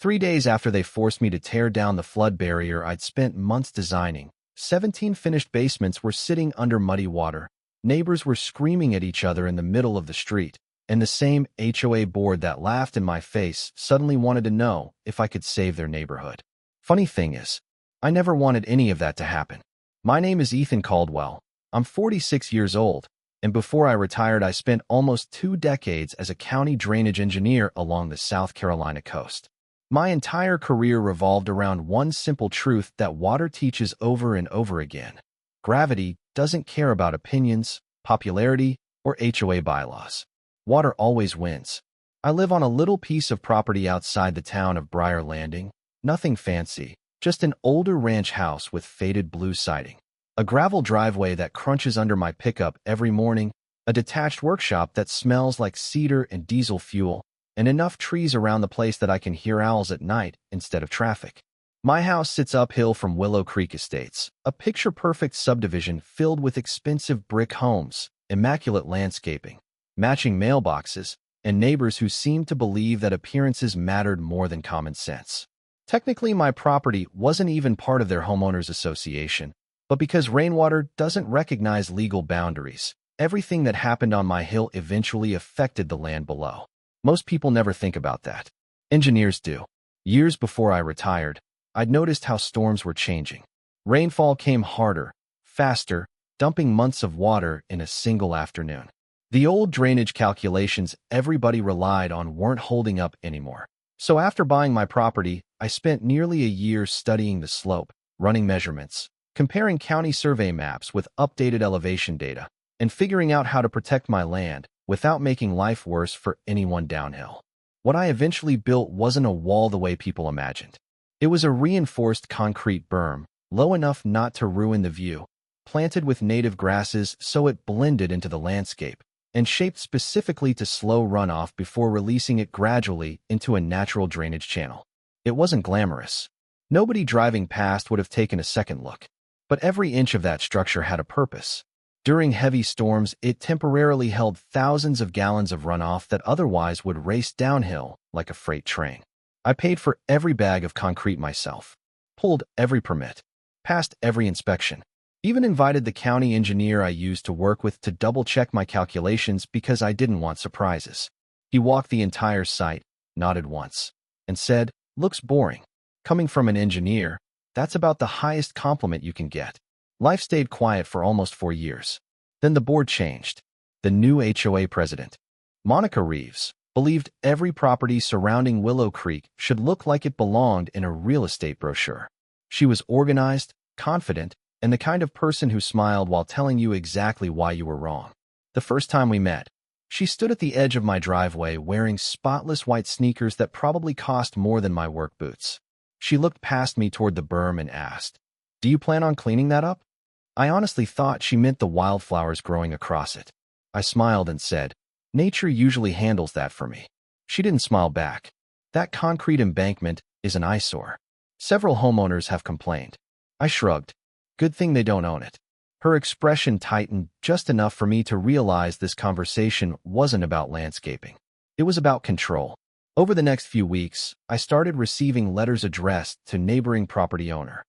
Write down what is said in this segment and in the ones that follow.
3 days after they forced me to tear down the flood barrier I'd spent months designing, 17 finished basements were sitting under muddy water. Neighbors were screaming at each other in the middle of the street, and the same HOA board that laughed in my face suddenly wanted to know if I could save their neighborhood. Funny thing is, I never wanted any of that to happen. My name is Ethan Caldwell. I'm 46 years old, and before I retired I spent almost 2 decades as a county drainage engineer along the South Carolina coast. My entire career revolved around one simple truth that water teaches over and over again. Gravity doesn't care about opinions, popularity, or HOA bylaws. Water always wins. I live on a little piece of property outside the town of Briar Landing. Nothing fancy, just an older ranch house with faded blue siding, a gravel driveway that crunches under my pickup every morning, a detached workshop that smells like cedar and diesel fuel, and enough trees around the place that I can hear owls at night instead of traffic. My house sits uphill from Willow Creek Estates, a picture-perfect subdivision filled with expensive brick homes, immaculate landscaping, matching mailboxes, and neighbors who seemed to believe that appearances mattered more than common sense. Technically, my property wasn't even part of their homeowners association, but because rainwater doesn't recognize legal boundaries, everything that happened on my hill eventually affected the land below. Most people never think about that. Engineers do. Years before I retired, I'd noticed how storms were changing. Rainfall came harder, faster, dumping months of water in a single afternoon. The old drainage calculations everybody relied on weren't holding up anymore. So after buying my property, I spent nearly a year studying the slope, running measurements, comparing county survey maps with updated elevation data, and figuring out how to protect my land without making life worse for anyone downhill. What I eventually built wasn't a wall the way people imagined. It was a reinforced concrete berm, low enough not to ruin the view, planted with native grasses so it blended into the landscape, and shaped specifically to slow runoff before releasing it gradually into a natural drainage channel. It wasn't glamorous. Nobody driving past would have taken a second look. But every inch of that structure had a purpose. During heavy storms, it temporarily held thousands of gallons of runoff that otherwise would race downhill like a freight train. I paid for every bag of concrete myself, pulled every permit, passed every inspection, even invited the county engineer I used to work with to double-check my calculations because I didn't want surprises. He walked the entire site, nodded once, and said, "Looks boring." Coming from an engineer, that's about the highest compliment you can get. Life stayed quiet for almost 4 years. Then the board changed. The new HOA president, Monica Reeves, believed every property surrounding Willow Creek should look like it belonged in a real estate brochure. She was organized, confident, and the kind of person who smiled while telling you exactly why you were wrong. The first time we met, she stood at the edge of my driveway wearing spotless white sneakers that probably cost more than my work boots. She looked past me toward the berm and asked, "Do you plan on cleaning that up?" I honestly thought she meant the wildflowers growing across it. I smiled and said, "Nature usually handles that for me." She didn't smile back. "That concrete embankment is an eyesore. Several homeowners have complained." I shrugged. Good thing they don't own it. Her expression tightened just enough for me to realize this conversation wasn't about landscaping. It was about control. Over the next few weeks, I started receiving letters addressed to neighboring property owner.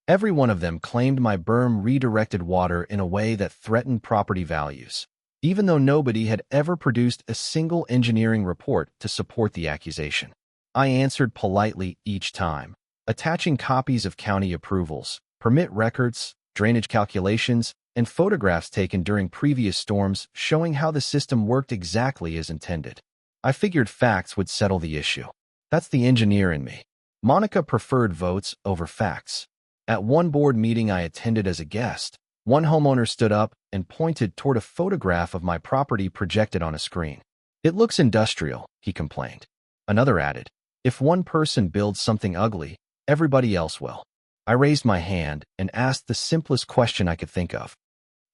Every one of them claimed my berm redirected water in a way that threatened property values, even though nobody had ever produced a single engineering report to support the accusation. I answered politely each time, attaching copies of county approvals, permit records, drainage calculations, and photographs taken during previous storms showing how the system worked exactly as intended. I figured facts would settle the issue. That's the engineer in me. Monica preferred votes over facts. At one board meeting I attended as a guest, one homeowner stood up and pointed toward a photograph of my property projected on a screen. "It looks industrial," he complained. Another added, "If one person builds something ugly, everybody else will." I raised my hand and asked the simplest question I could think of.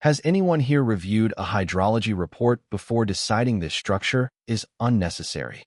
"Has anyone here reviewed a hydrology report before deciding this structure is unnecessary?"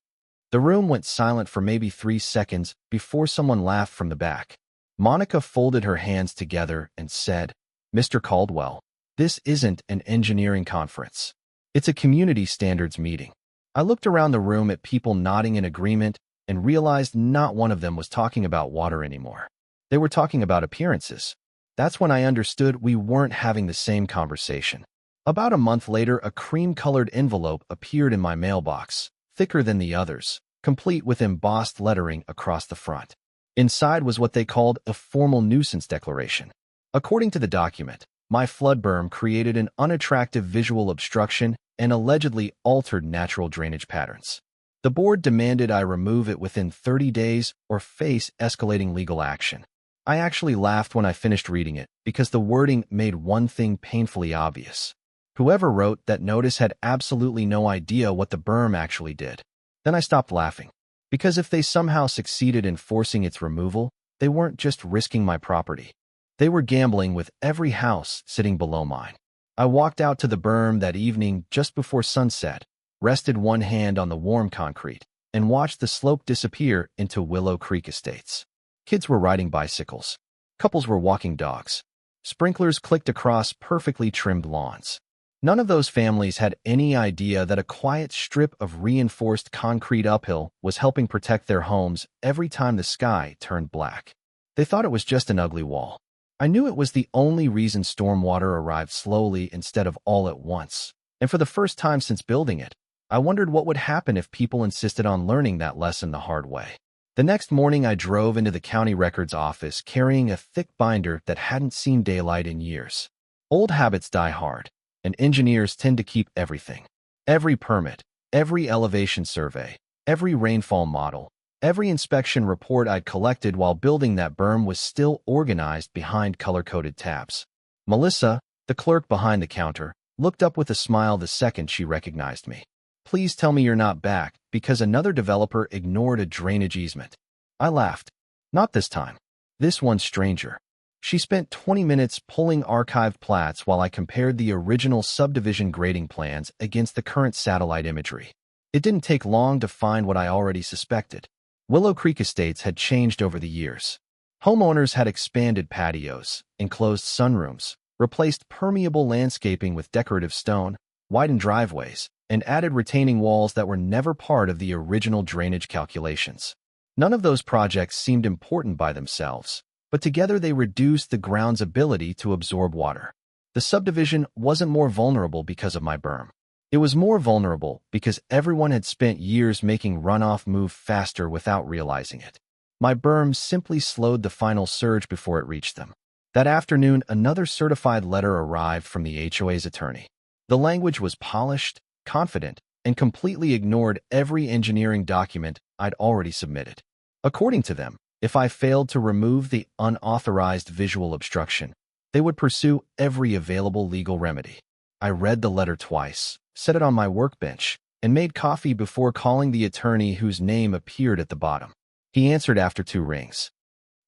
The room went silent for maybe 3 seconds before someone laughed from the back. Monica folded her hands together and said, "Mr. Caldwell, this isn't an engineering conference. It's a community standards meeting." I looked around the room at people nodding in agreement and realized not one of them was talking about water anymore. They were talking about appearances. That's when I understood we weren't having the same conversation. About a month later, a cream-colored envelope appeared in my mailbox, thicker than the others, complete with embossed lettering across the front. Inside was what they called a formal nuisance declaration. According to the document, my flood berm created an unattractive visual obstruction and allegedly altered natural drainage patterns. The board demanded I remove it within 30 days or face escalating legal action. I actually laughed when I finished reading it because the wording made one thing painfully obvious. Whoever wrote that notice had absolutely no idea what the berm actually did. Then I stopped laughing, because if they somehow succeeded in forcing its removal, they weren't just risking my property. They were gambling with every house sitting below mine. I walked out to the berm that evening just before sunset, rested one hand on the warm concrete, and watched the slope disappear into Willow Creek Estates. Kids were riding bicycles. Couples were walking dogs. Sprinklers clicked across perfectly trimmed lawns. None of those families had any idea that a quiet strip of reinforced concrete uphill was helping protect their homes every time the sky turned black. They thought it was just an ugly wall. I knew it was the only reason stormwater arrived slowly instead of all at once. And for the first time since building it, I wondered what would happen if people insisted on learning that lesson the hard way. The next morning, I drove into the county records office carrying a thick binder that hadn't seen daylight in years. Old habits die hard, and engineers tend to keep everything. Every permit, every elevation survey, every rainfall model, every inspection report I'd collected while building that berm was still organized behind color-coded tabs. Melissa, the clerk behind the counter, looked up with a smile the second she recognized me. "Please tell me you're not back because another developer ignored a drainage easement." I laughed. "Not this time. This one's stranger." She spent 20 minutes pulling archived plats while I compared the original subdivision grading plans against the current satellite imagery. It didn't take long to find what I already suspected. Willow Creek Estates had changed over the years. Homeowners had expanded patios, enclosed sunrooms, replaced permeable landscaping with decorative stone, widened driveways, and added retaining walls that were never part of the original drainage calculations. None of those projects seemed important by themselves, but together they reduced the ground's ability to absorb water. The subdivision wasn't more vulnerable because of my berm. It was more vulnerable because everyone had spent years making runoff move faster without realizing it. My berm simply slowed the final surge before it reached them. That afternoon, another certified letter arrived from the HOA's attorney. The language was polished, confident, and completely ignored every engineering document I'd already submitted. According to them, if I failed to remove the unauthorized visual obstruction, they would pursue every available legal remedy. I read the letter twice, set it on my workbench, and made coffee before calling the attorney whose name appeared at the bottom. He answered after 2 rings.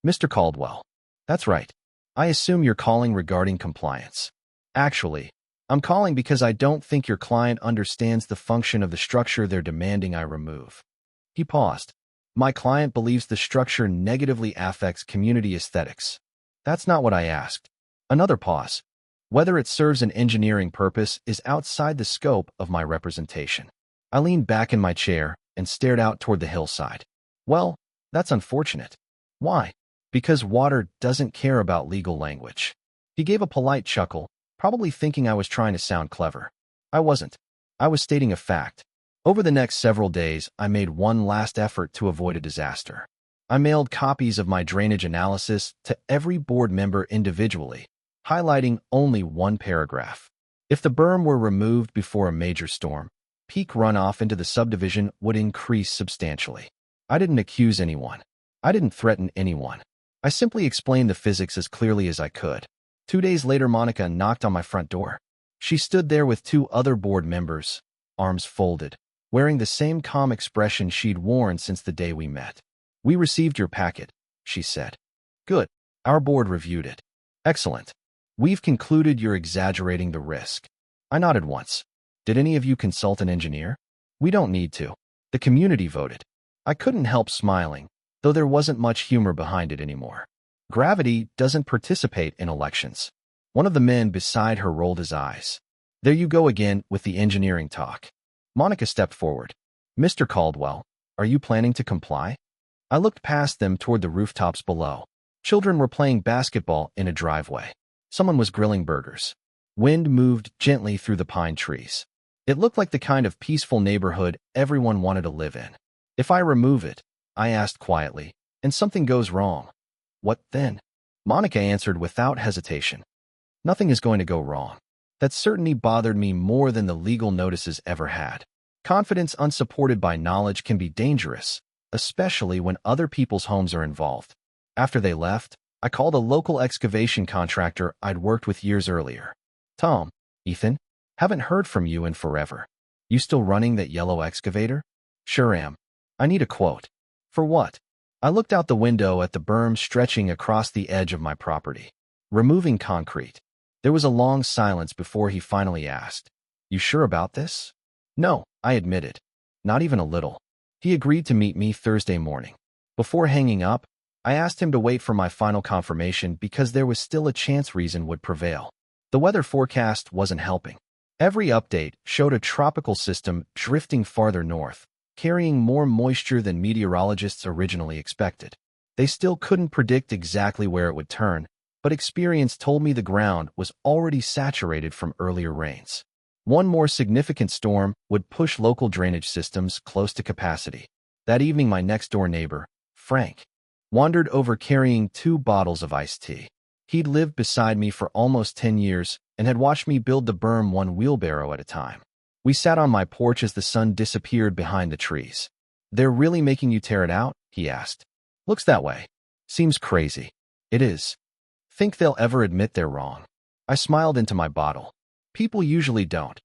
"Mr. Caldwell." "That's right. I assume you're calling regarding compliance." "Actually, I'm calling because I don't think your client understands the function of the structure they're demanding I remove." He paused. "My client believes the structure negatively affects community aesthetics." "That's not what I asked." Another pause. "Whether it serves an engineering purpose is outside the scope of my representation." I leaned back in my chair and stared out toward the hillside. "Well, that's unfortunate." "Why?" "Because water doesn't care about legal language." He gave a polite chuckle, probably thinking I was trying to sound clever. I wasn't. I was stating a fact. Over the next several days, I made one last effort to avoid a disaster. I mailed copies of my drainage analysis to every board member individually, highlighting only one paragraph. If the berm were removed before a major storm, peak runoff into the subdivision would increase substantially. I didn't accuse anyone. I didn't threaten anyone. I simply explained the physics as clearly as I could. 2 days later, Monica knocked on my front door. She stood there with 2 other board members, arms folded, wearing the same calm expression she'd worn since the day we met. "We received your packet," she said. "Good. Our board reviewed it." "Excellent. We've concluded you're exaggerating the risk." I nodded once. "Did any of you consult an engineer?" "We don't need to. The community voted." I couldn't help smiling, though there wasn't much humor behind it anymore. Gravity doesn't participate in elections. One of the men beside her rolled his eyes. "There you go again with the engineering talk." Monica stepped forward. "Mr. Caldwell, Are you planning to comply? I looked past them toward the rooftops below. Children were playing basketball in a driveway. Someone was grilling burgers. Wind moved gently through the pine trees. It looked like the kind of peaceful neighborhood everyone wanted to live in. If I remove it, I asked quietly, and something goes wrong, what then? Monica answered without hesitation. Nothing is going to go wrong. That certainty bothered me more than the legal notices ever had. Confidence unsupported by knowledge can be dangerous, especially when other people's homes are involved. After they left, I called a local excavation contractor I'd worked with years earlier. Tom, Ethan, haven't heard from you in forever. You still running that yellow excavator? Sure am. I need a quote. For what? I looked out the window at the berm stretching across the edge of my property. Removing concrete. There was a long silence before he finally asked, You sure about this? No, I admitted. Not even a little. He agreed to meet me Thursday morning. Before hanging up, I asked him to wait for my final confirmation because there was still a chance reason would prevail. The weather forecast wasn't helping. Every update showed a tropical system drifting farther north, carrying more moisture than meteorologists originally expected. They still couldn't predict exactly where it would turn, but experience told me the ground was already saturated from earlier rains. One more significant storm would push local drainage systems close to capacity. That evening, my next-door neighbor, Frank, wandered over carrying 2 bottles of iced tea. He'd lived beside me for almost 10 years and had watched me build the berm one wheelbarrow at a time. We sat on my porch as the sun disappeared behind the trees. They're really making you tear it out? He asked. Looks that way. Seems crazy. It is. Think they'll ever admit they're wrong? I smiled into my bottle. People usually don't.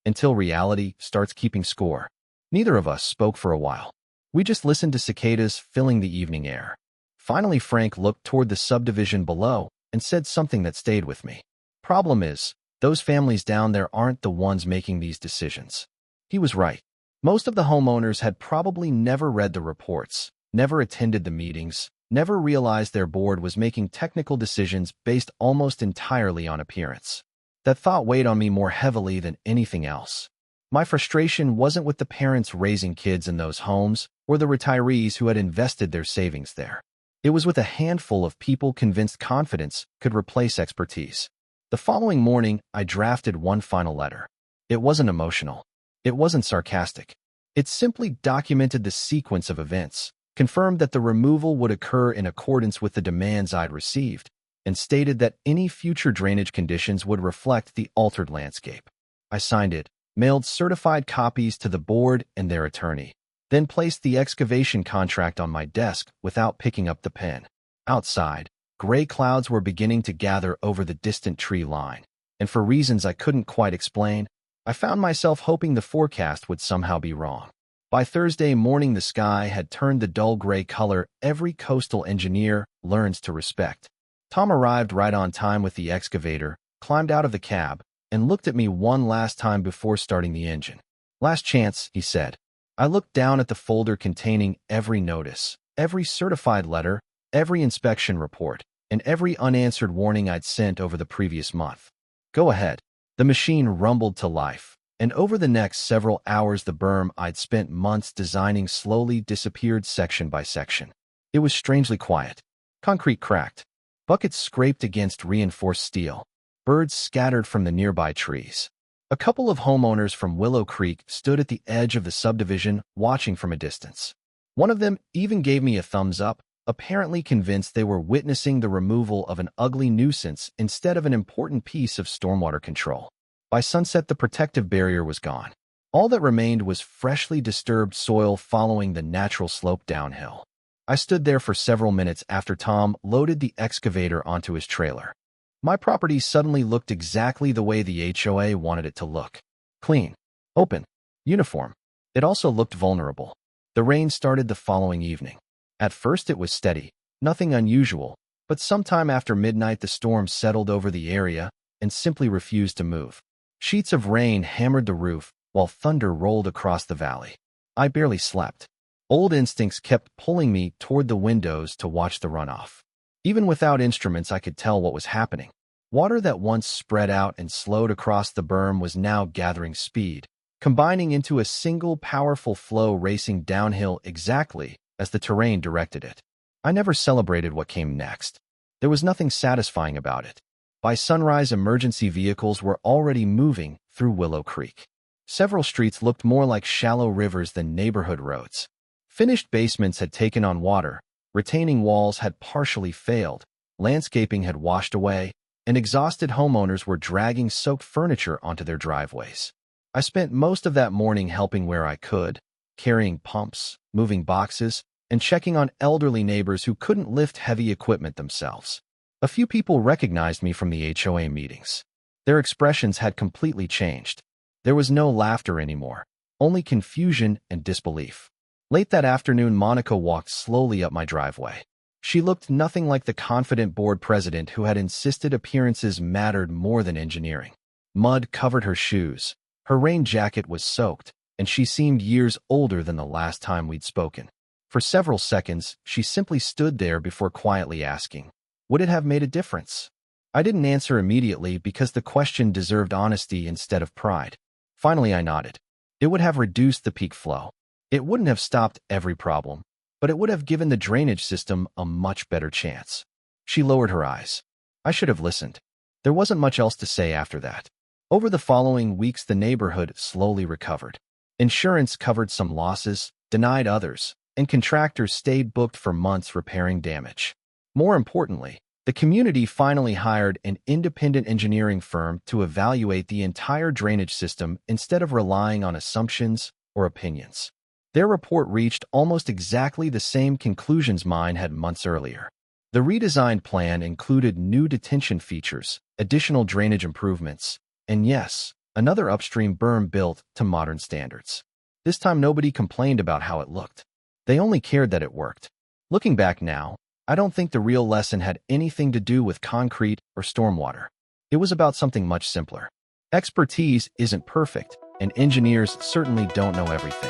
Until reality starts keeping score. Neither of us spoke for a while. We just listened to cicadas filling the evening air. Finally, Frank looked toward the subdivision below and said something that stayed with me. Problem is, those families down there aren't the ones making these decisions. He was right. Most of the homeowners had probably never read the reports, never attended the meetings, never realized their board was making technical decisions based almost entirely on appearance. That thought weighed on me more heavily than anything else. My frustration wasn't with the parents raising kids in those homes or the retirees who had invested their savings there. It was with a handful of people convinced confidence could replace expertise. The following morning, I drafted one final letter. It wasn't emotional. It wasn't sarcastic. It simply documented the sequence of events, confirmed that the removal would occur in accordance with the demands I'd received, and stated that any future drainage conditions would reflect the altered landscape. I signed it, mailed certified copies to the board and their attorney, then placed the excavation contract on my desk without picking up the pen. Outside, gray clouds were beginning to gather over the distant tree line, and for reasons I couldn't quite explain, I found myself hoping the forecast would somehow be wrong. By Thursday morning, the sky had turned the dull gray color every coastal engineer learns to respect. Tom arrived right on time with the excavator, climbed out of the cab, and looked at me one last time before starting the engine. Last chance, he said. I looked down at the folder containing every notice, every certified letter, every inspection report, and every unanswered warning I'd sent over the previous month. Go ahead. The machine rumbled to life, and over the next several hours the berm I'd spent months designing slowly disappeared section by section. It was strangely quiet. Concrete cracked. Buckets scraped against reinforced steel. Birds scattered from the nearby trees. A couple of homeowners from Willow Creek stood at the edge of the subdivision watching from a distance. One of them even gave me a thumbs up, apparently convinced they were witnessing the removal of an ugly nuisance instead of an important piece of stormwater control. By sunset, the protective barrier was gone. All that remained was freshly disturbed soil following the natural slope downhill. I stood there for several minutes after Tom loaded the excavator onto his trailer. My property suddenly looked exactly the way the HOA wanted it to look. Clean, open, uniform. It also looked vulnerable. The rain started the following evening. At first it was steady, nothing unusual, but sometime after midnight the storm settled over the area and simply refused to move. Sheets of rain hammered the roof while thunder rolled across the valley. I barely slept. Old instincts kept pulling me toward the windows to watch the runoff. Even without instruments, I could tell what was happening. Water that once spread out and slowed across the berm was now gathering speed, combining into a single powerful flow racing downhill exactly as the terrain directed it. I never celebrated what came next. There was nothing satisfying about it. By sunrise, emergency vehicles were already moving through Willow Creek. Several streets looked more like shallow rivers than neighborhood roads. Finished basements had taken on water, retaining walls had partially failed, landscaping had washed away, and exhausted homeowners were dragging soaked furniture onto their driveways. I spent most of that morning helping where I could, carrying pumps, moving boxes, and checking on elderly neighbors who couldn't lift heavy equipment themselves. A few people recognized me from the HOA meetings. Their expressions had completely changed. There was no laughter anymore, only confusion and disbelief. Late that afternoon, Monica walked slowly up my driveway. She looked nothing like the confident board president who had insisted appearances mattered more than engineering. Mud covered her shoes. Her rain jacket was soaked, and she seemed years older than the last time we'd spoken. For several seconds, she simply stood there before quietly asking, "Would it have made a difference?" I didn't answer immediately because the question deserved honesty instead of pride. Finally, I nodded. It would have reduced the peak flow. It wouldn't have stopped every problem, but it would have given the drainage system a much better chance. She lowered her eyes. I should have listened. There wasn't much else to say after that. Over the following weeks, the neighborhood slowly recovered. Insurance covered some losses, denied others, and contractors stayed booked for months repairing damage. More importantly, the community finally hired an independent engineering firm to evaluate the entire drainage system instead of relying on assumptions or opinions. Their report reached almost exactly the same conclusions mine had months earlier. The redesigned plan included new detention features, additional drainage improvements, and yes, another upstream berm built to modern standards. This time nobody complained about how it looked. They only cared that it worked. Looking back now, I don't think the real lesson had anything to do with concrete or stormwater. It was about something much simpler. Expertise isn't perfect, and engineers certainly don't know everything.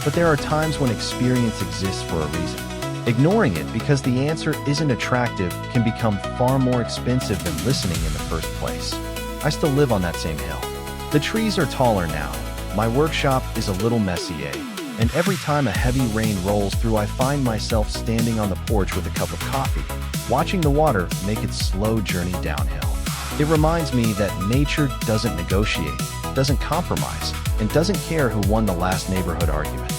But there are times when experience exists for a reason. Ignoring it because the answer isn't attractive can become far more expensive than listening in the first place. I still live on that same hill. The trees are taller now. My workshop is a little messy, and every time a heavy rain rolls through, I find myself standing on the porch with a cup of coffee, watching the water make its slow journey downhill. It reminds me that nature doesn't negotiate, doesn't compromise, and doesn't care who won the last neighborhood argument.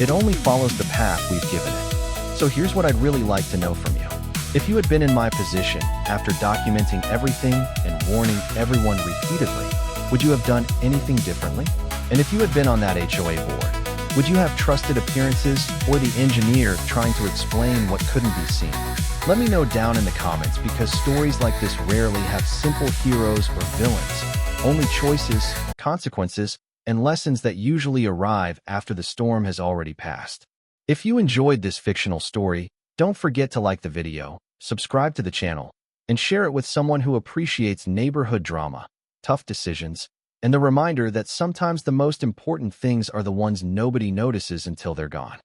It only follows the path we've given it. So here's what I'd really like to know from you. If you had been in my position, after documenting everything and warning everyone repeatedly, would you have done anything differently? And if you had been on that HOA board, would you have trusted appearances or the engineer trying to explain what couldn't be seen? Let me know down in the comments, because stories like this rarely have simple heroes or villains, only choices, consequences, and lessons that usually arrive after the storm has already passed. If you enjoyed this fictional story, don't forget to like the video, subscribe to the channel, and share it with someone who appreciates neighborhood drama, tough decisions, and the reminder that sometimes the most important things are the ones nobody notices until they're gone.